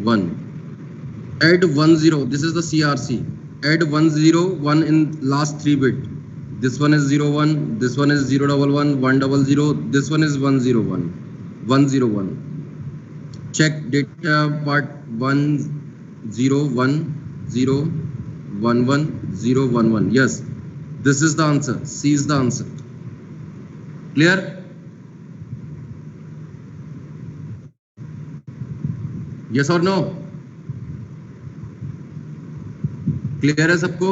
1. Add 1 0. This is the CRC. Add 1 0 1 in last 3 bit. This one is 0 1. This one is 0 1 1 1 0 0. This one is 1 0 1 1 0 1. Check data part 1 0 1 0 1 1 0 1 1. Yes, this is the answer. C is the answer. Clear? Yes or no? Clear है सबको?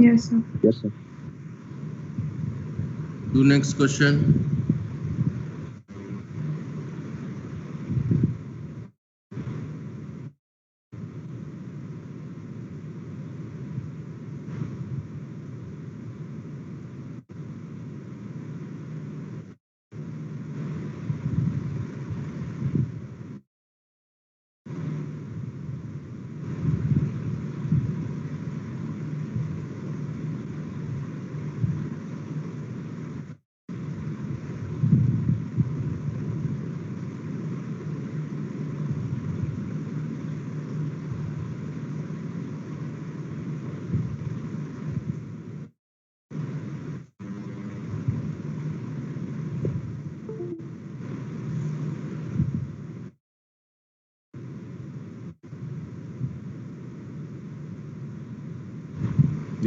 Yes, sir. Yes, sir. Do next question.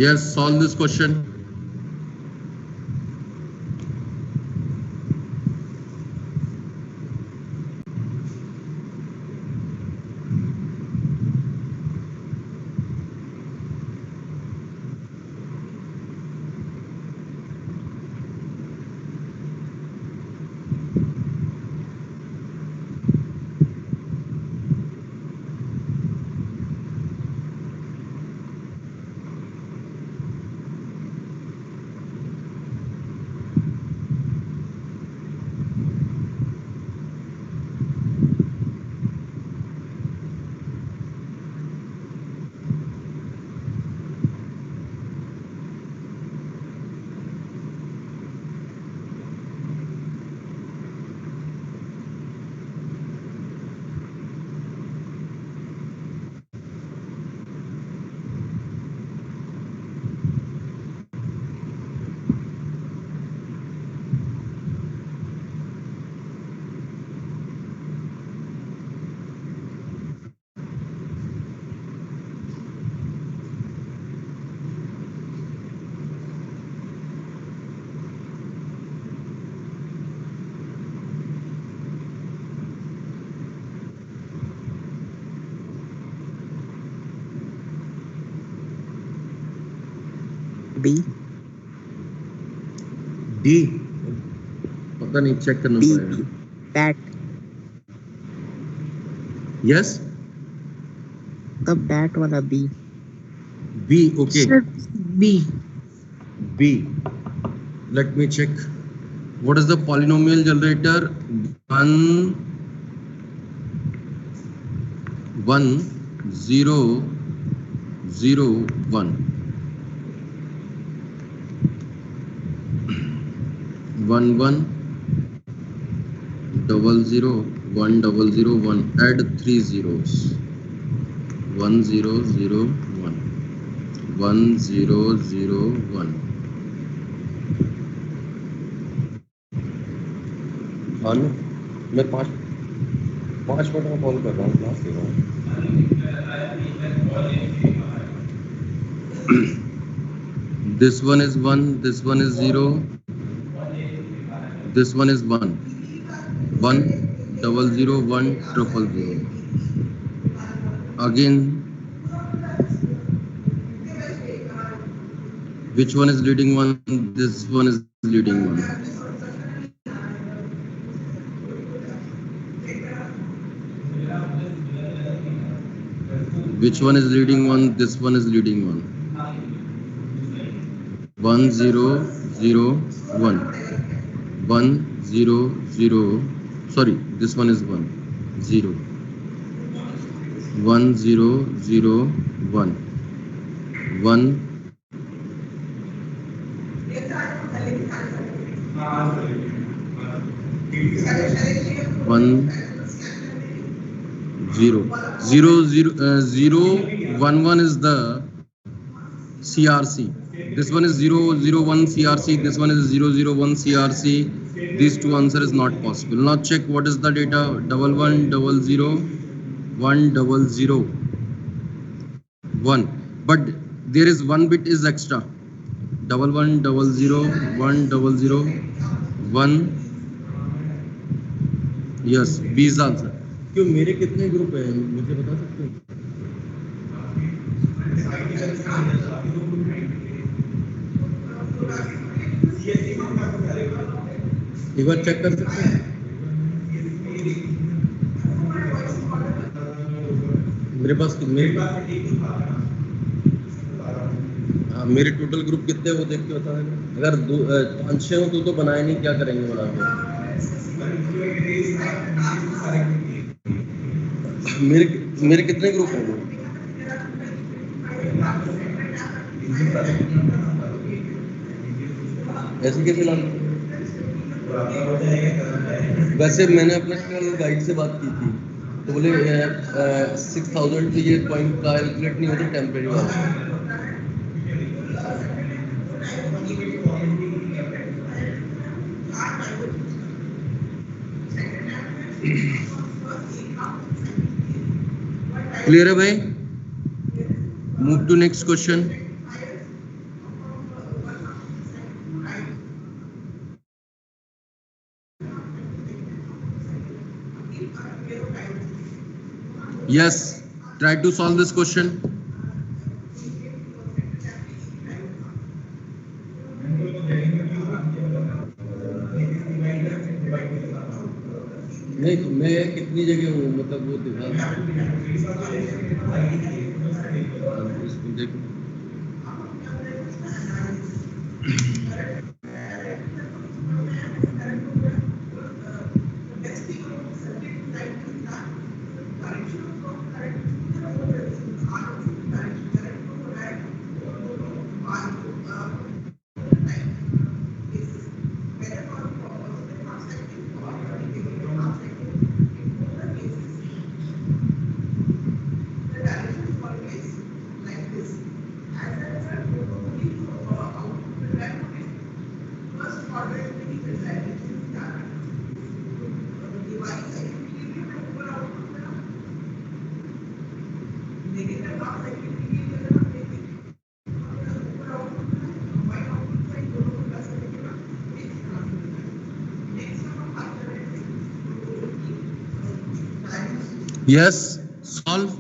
Yes, solve this question. B. D. पता नहीं, check करना B. पड़ेगा. Bat. Yes. The bat वाला B. B. Okay. Sir, B. B. Let me check. What is the polynomial generator? 1 1 0 0 1 1 1 double 0 1 double 0 1. Add 3 zeros. 1 0 0 1 1 0 0 1. हाँ, मैं 5 minute में call कर रहा हूँ, क्लास ले रहा हूँ. This one is 1, this one is 0, this one is 1. 1 double 0 1 triple 0. Again, which one is leading one? This one is leading one. Which one is leading one? This one is leading one. 1 0 0 1 1 0 0. Sorry, this one is 1 0 1 0 0 1 1 1 0 0 0 0 1 1 is the CRC. This one is 0 0 1 CRC. This one is 0 0 1 CRC. These two answer is not possible. Now check what is the data. 1100 100 1. But there is one bit is extra. 1100 100 1. Yes, B is the answer. क्यों मेरे कितने group हैं मुझे बता सकते हो? एक बार check कर सकते हैं? मेरे पास मेरे टोटल ग्रुप कितने हैं वो देख के बता देना। अगर 5-6 हो तो बनाए नहीं, क्या करेंगे बना के? मेरे कितने ग्रुप हैं? ऐसे कैसे ला? वैसे मैंने अपने गाइड से बात की थी तो बोले 6000 तो ये पॉइंट कैलकुलेट नहीं होता टेम्परेरी वाला। क्लियर है भाई? Move to next question. Yes, try to solve this question. नहीं मैं कितनी जगह हूँ मतलब वो दिखा देखो। Yes, solve.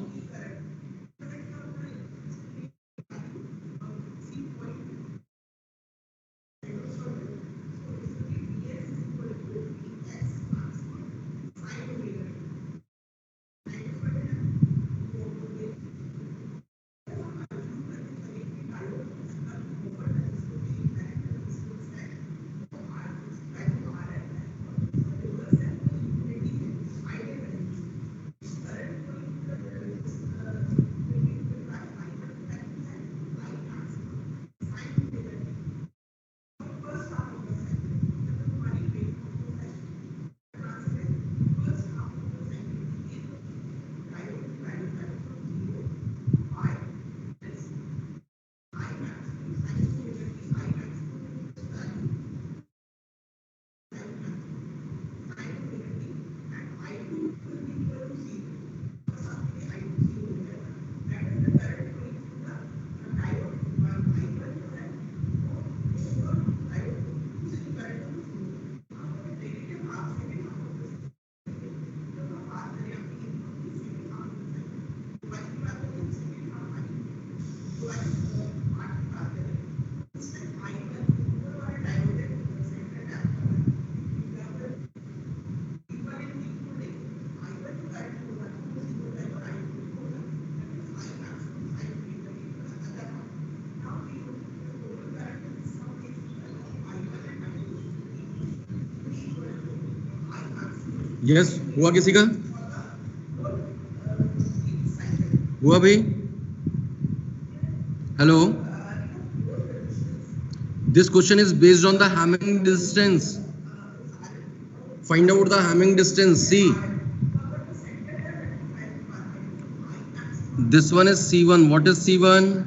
यस हुआ किसी का? हुआ भाई? Hello, this question is based on the Hamming distance. Find out the Hamming distance. See This one is C1. What is C1?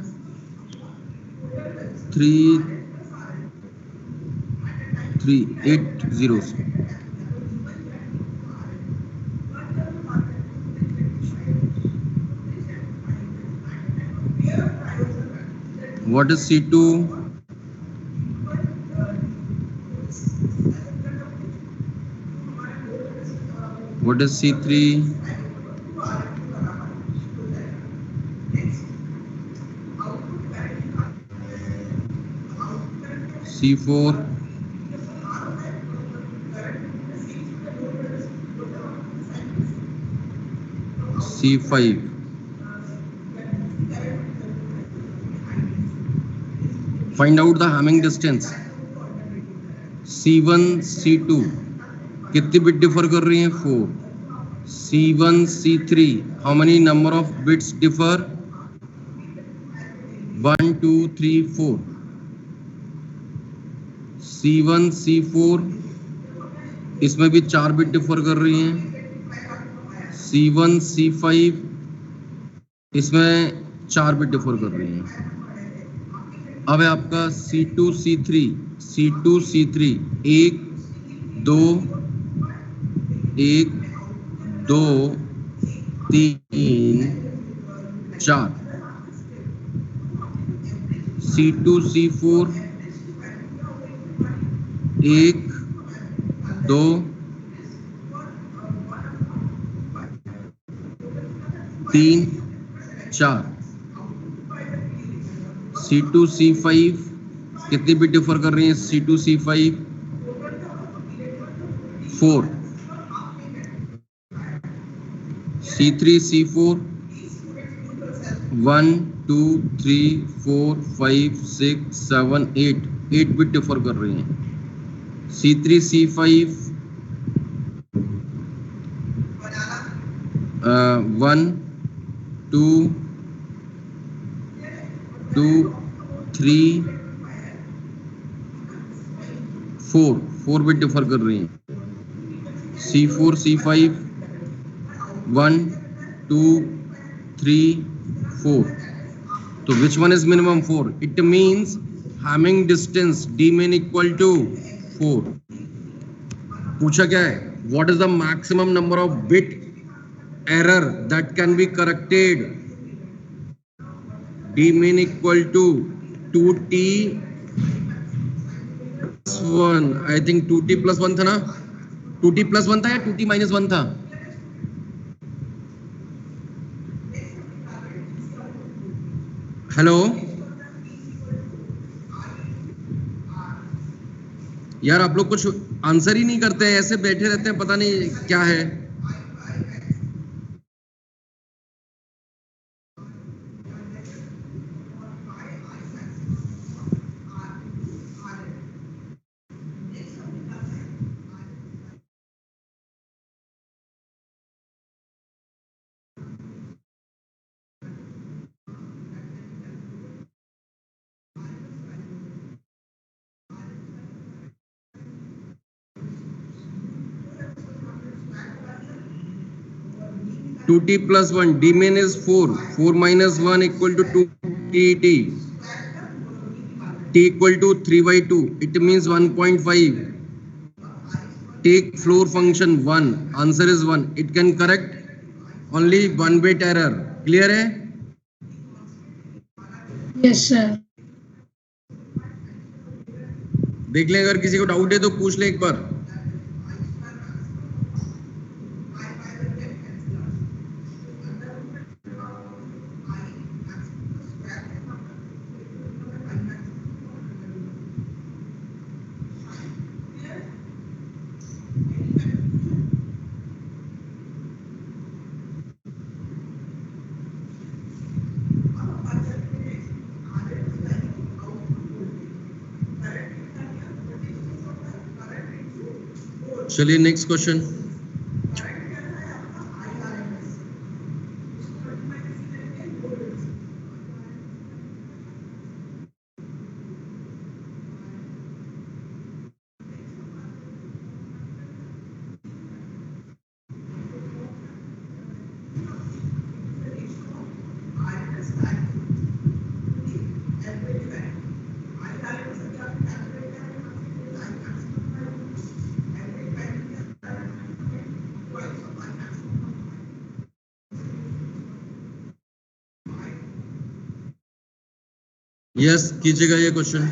3 8 zeros. What is C2? What is C3? C4? C5? Find out the Hamming distance. C1 C2 कितनी bit differ कर रही हैं? 4. C1 C3 how many number of bits differ? 1 2 3 4. C1 C4 इसमें भी 4 bit differ कर रही हैं. C1 C5 इसमें 4 बिट डिफर कर रही हैं. अब है आपका C2 C3 1 2 1 2 3 4. C2 C4 1 2 3 4. C2 C5 कितनी बिट डिफर कर रही है? C2 C5 4. C3 C4 1 2 3 4 5 6 7 8 bit differ कर रही हैं. C3 C5 1 2 2 3 4 बिट डिफर कर रही हैं. C4 C5 1 2 3 4. तो which one is minimum? 4. It means Hamming distance d min equal to 4. पूछा क्या है? What is the maximum number of bit error that can be corrected? d min equal to 2t plus 1. I think 2t plus 1 था ना? 2t plus 1 था या 2t minus 1 था? Hello यार, आप लोग कुछ आंसर ही नहीं करते हैं, ऐसे बैठे रहते हैं, पता नहीं क्या है. टू टी प्लस 1 डी मेन is 4 minus 1 equal to 2t. t equal to 3/2. It means 1.5. Take floor function 1. Answer is 1. It can correct only 1 bit error. Clear है? Yes, sir. देख लें, अगर किसी को डाउट है तो पूछ ले एक बार. चलिए नेक्स्ट क्वेश्चन. यस कीजिएगा ये question.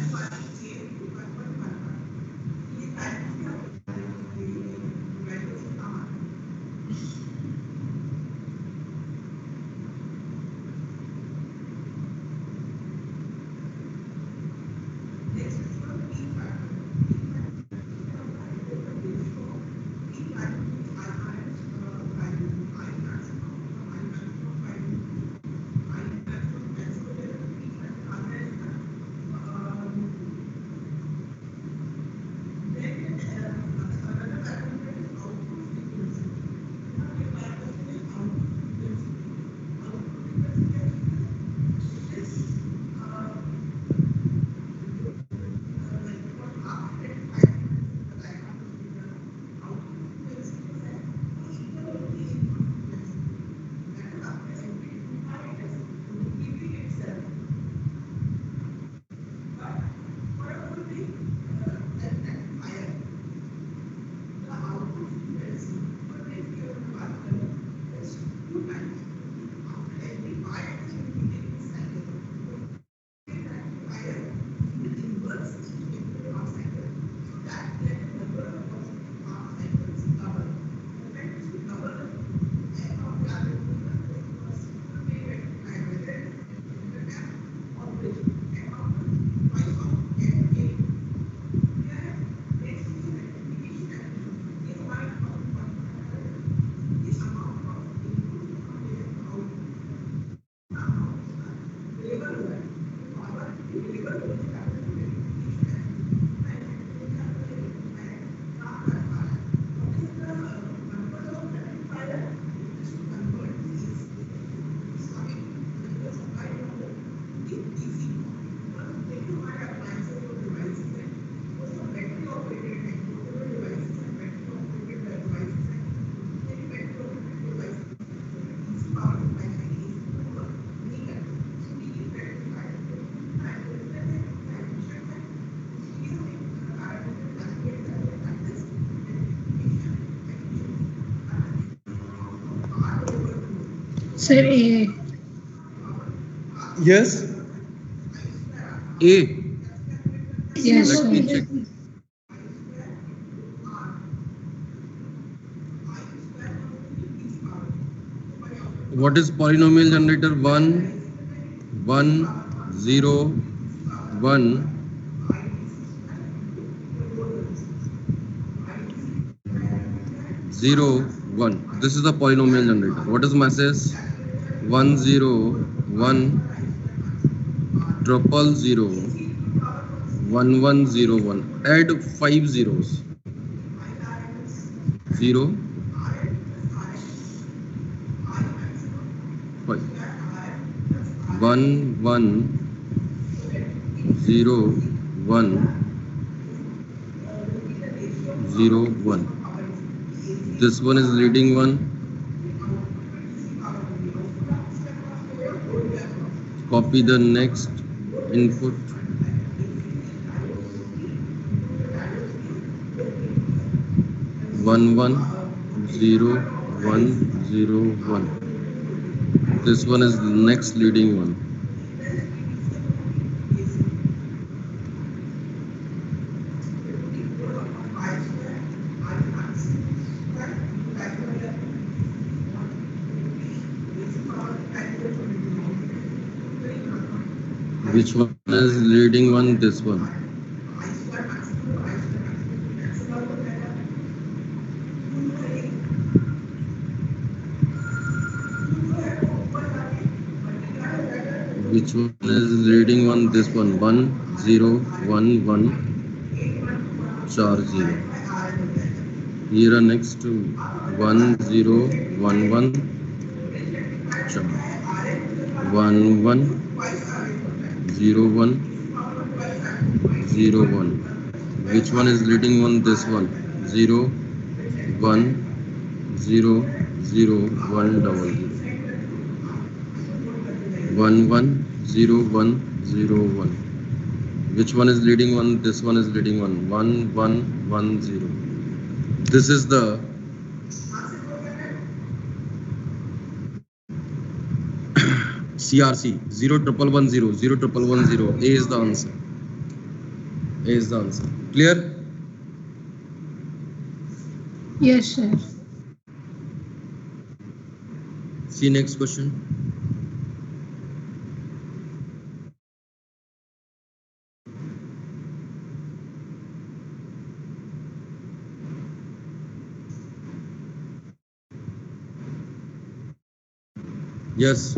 Sir, A. Yes. A. Yes, Let me sir. check. What is polynomial generator? 1, 1, 0, 1, 0, 1. This is the polynomial generator. What is message? 1, 0, 1, triple 0, 1, 1, 0, 1. Add 5 zeros. 0, 5. 1, 1, 0, 1, 0, 1. This one is leading one. Copy the next input. 1, 1, 0, 1, 0, 1. This one is the next leading one. Which one is leading one? This one. Which one is leading one? This one. 1, 0, 1, 1, 4, 0. Here are next 1, 0, 1, 1, 4. 1, 1, 0, 1, 0, 1. Which one is leading one? This one. 0, 1, 0, 0, 1, double 0. 1 1 0 1 0 1. Which one is leading one? This one is leading one. 1 1 1 0. This is the CRC 01110 01110. A is the answer. A is the answer. Clear? Yes, sir. See next question. Yes.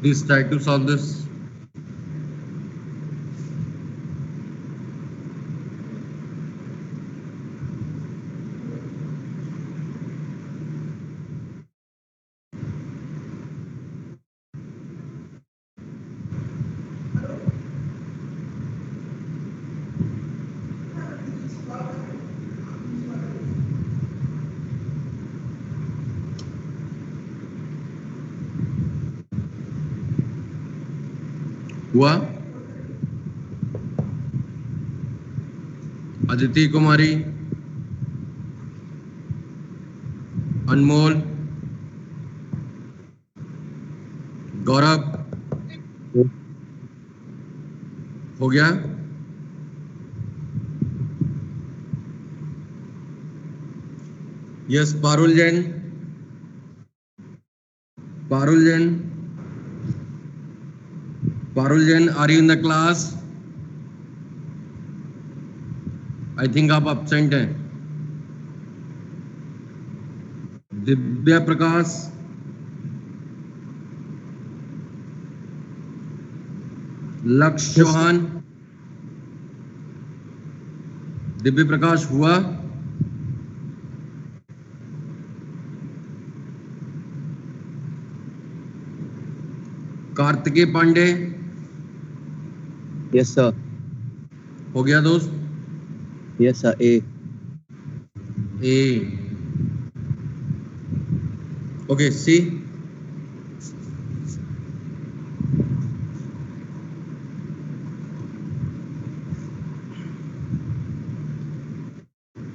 Please try to solve this. हुआ? अदिति कुमारी, अनमोल, गौरव, हो गया? Yes, Parul Jain, Parul Jain, Parul Jain, are you in the class? I think आप absent हैं. दिव्या प्रकाश, लक्ष्य चौहान, दिव्य प्रकाश हुआ? Kartikeya Pandey, Yes, sir. हो गया दोस्त? Yes, sir. A. A. Okay, see.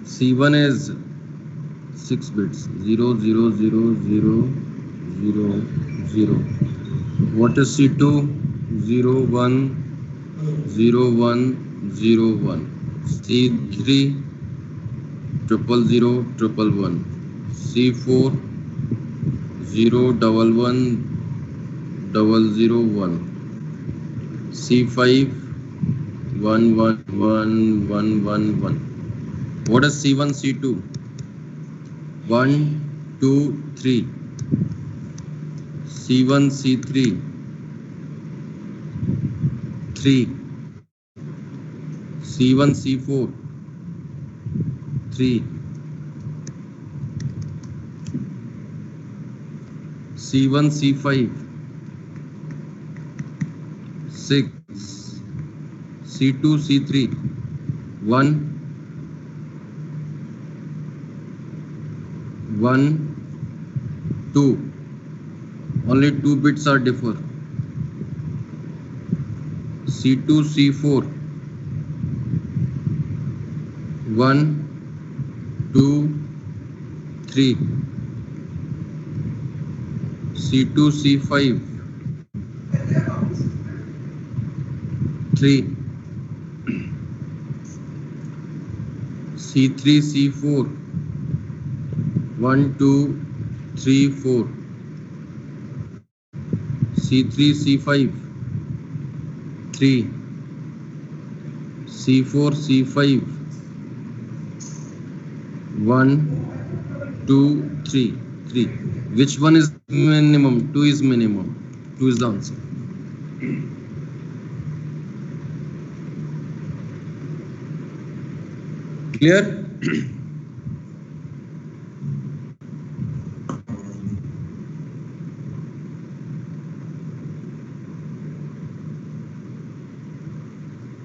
C1 is 6 bits. 0, 0, 0, 0, 0, 0. What is C2? 0, 1, 0, 1, 0, 1. C3 triple 0, triple 1. C4 0, double 1, double 0, 1. C5 1, 1, 1, 1, 1, 1. What is C1, C2? 1, 2, 3. C1, C3 3. C1, C4 3. C1, C5 6. C2, C3 1, 1, 2. Only 2 bits are differ. C2, C4 1, 2, 3. C2, C5 3. C3, C4 1, 2, 3, 4. C3, C5 3. C4, C5 1, 2, 3. 3. Which one is minimum? 2 is minimum. 2 is the answer. Clear?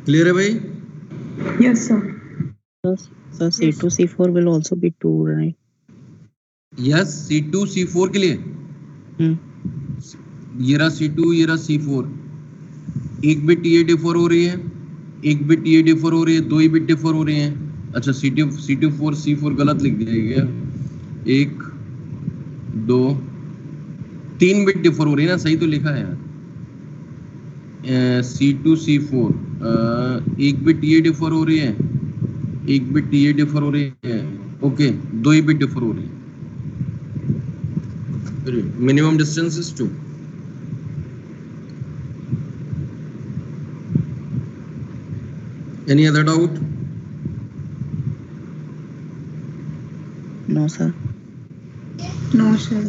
Clear है भाई? Yes, sir. Sir, C2, C4 will also be 2, right? Yes, C2, C4 के लिए ये रहा C2, ये रहा C4. एक bit ये डिफर हो रही है, एक बिट ये डिफर हो रही है, 2 ही बिट डिफर हो रहे हैं. अच्छा C2 C4 गलत लिख दिया गया. 1, 2, 3 बिट डिफर हो रही है ना, सही तो लिखा है यार. C2 C4 एक बिट ये डिफर हो रही है, एक बिट ये डिफर हो रही है. ओके, 2 ही बिट डिफर हो रही है. Minimum distance is 2. Any other doubt? No, sir. No, sir.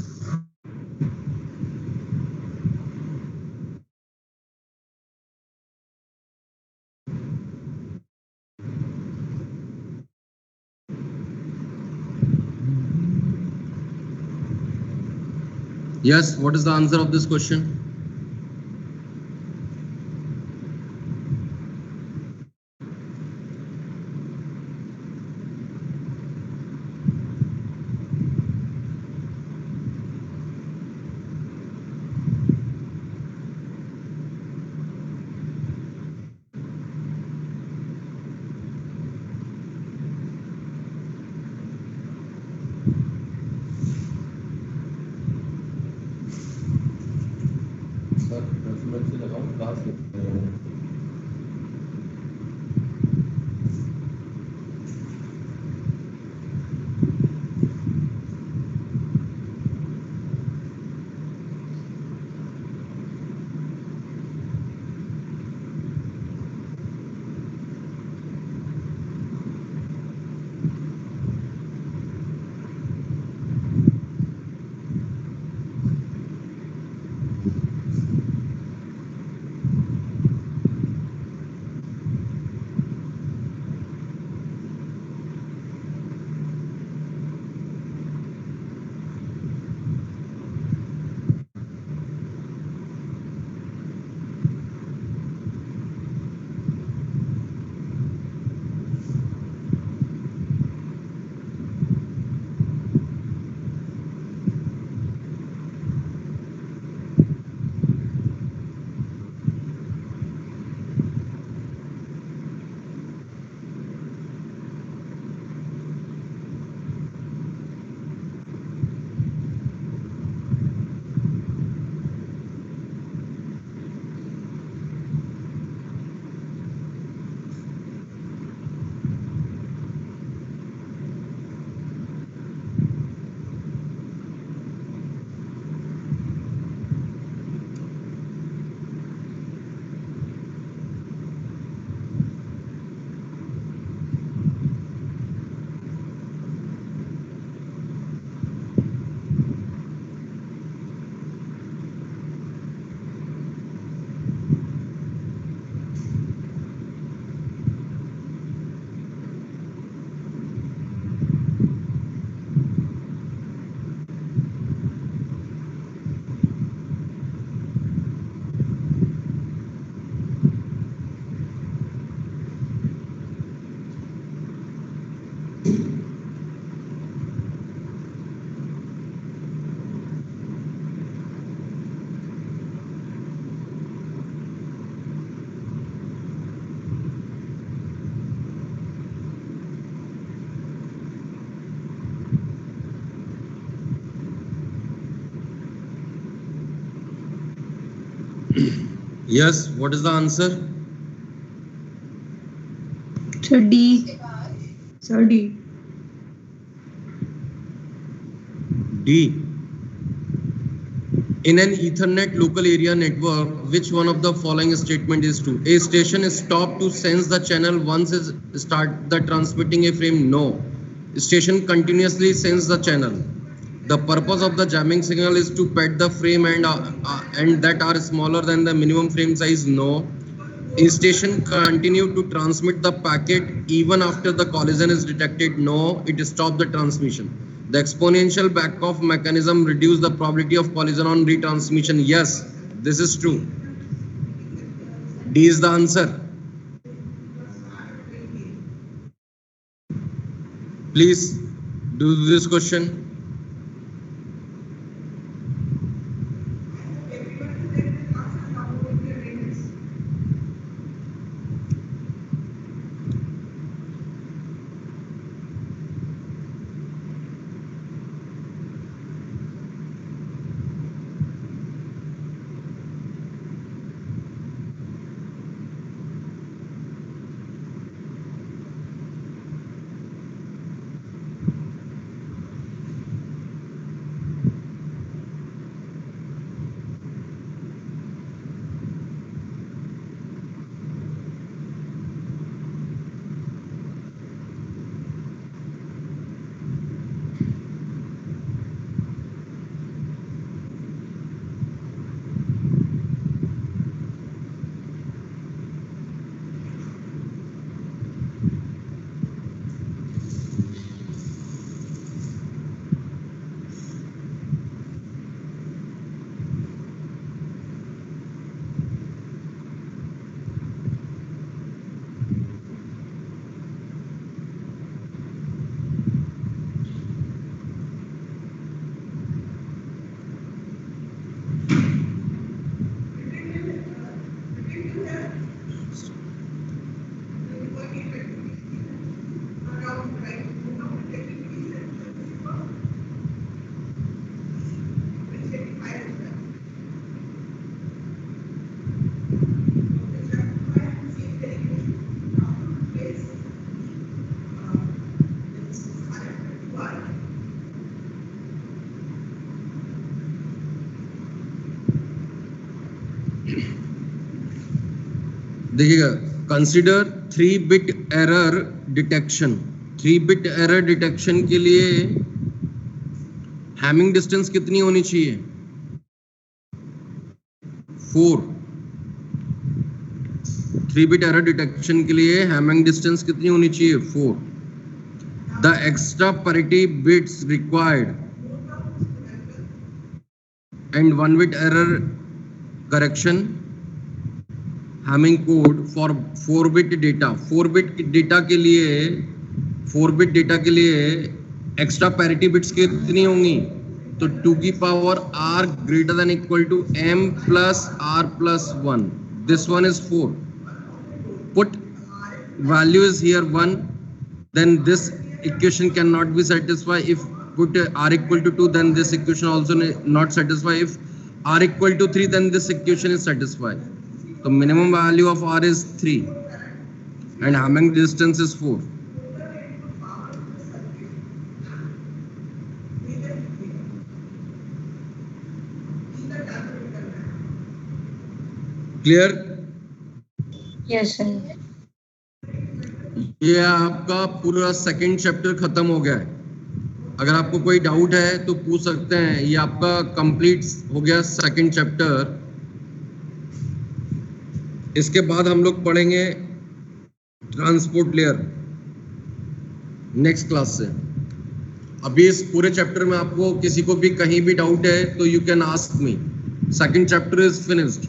Yes, what is the answer of this question? Sir 10 minute से लगाऊं क्लास लेते हैं. Yes, what is the answer? Sir, D. Sir, D. D. In an Ethernet local area network, which one of the following statement is true? A station is stopped to sense the channel once it start the transmitting a frame. No. Station continuously sense the channel. The purpose of the jamming signal is to pad the frame and that are smaller than the minimum frame size. No. A station continue to transmit the packet even after the collision is detected. No, it stop the transmission. The exponential back-off mechanism reduce the probability of collision on retransmission. Yes, this is true. D is the answer. Please do this question. देखिएगा, consider 3-bit error detection. 3-bit error detection के लिए Hamming distance कितनी होनी चाहिए? 4. 3-bit error detection के लिए Hamming distance कितनी होनी चाहिए? 4. The extra parity bits required and 1-bit error correction Hamming code for 4-bit data. 4-bit data के लिए एक्स्ट्रा पैरिटी बिट्स कितनी होंगी? तो 2 की power r greater than equal to m plus r plus 1. This one is 4. Put value is here 1. Then this equation cannot be satisfied. If put r equal to 2, then this equation also not satisfy. If r equal to 3, then this equation is satisfied. The minimum value of r is 3 and Hamming distance is 4. Clear? Yes, sir. ये आपका पूरा second chapter खत्म हो गया है. अगर आपको कोई डाउट है तो पूछ सकते हैं. ये आपका कंप्लीट हो गया सेकंड चैप्टर. इसके बाद हम लोग पढ़ेंगे ट्रांसपोर्ट लेयर नेक्स्ट क्लास से. अभी इस पूरे चैप्टर में आपको किसी को भी कहीं भी डाउट है तो you can ask me. Second chapter is finished.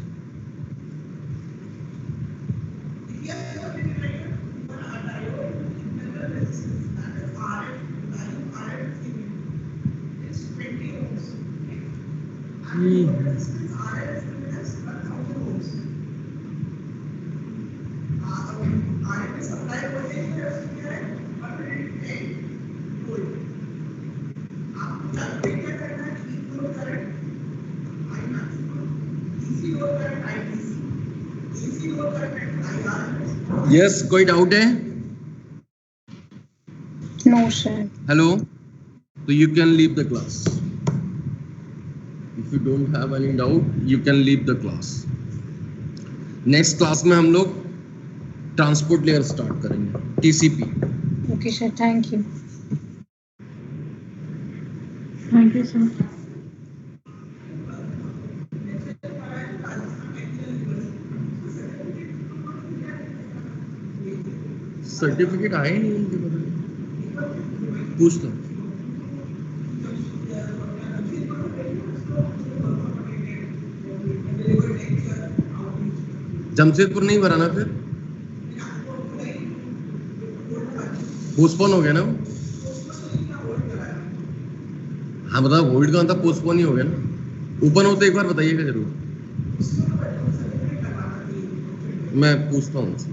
Yes, कोई डाउट है? No, sir. हेलो, तो you can leave the class. If you don't have any doubt, you can leave the class. Next class में हम लोग transport layer start करेंगे, TCP. Okay, sir. Thank you. Thank you, sir. Certificate आए नहीं उनके बदले, पूछ लो. जमशेदपुर नहीं भरा ना, फिर पोस्टपोन हो गया ना वो? हाँ बताओ, होल्ड का मतलब पोस्टपोन ही हो गया ना. ओपन हो तो एक बार बताइएगा जरूर, मैं पूछता हूँ उनसे.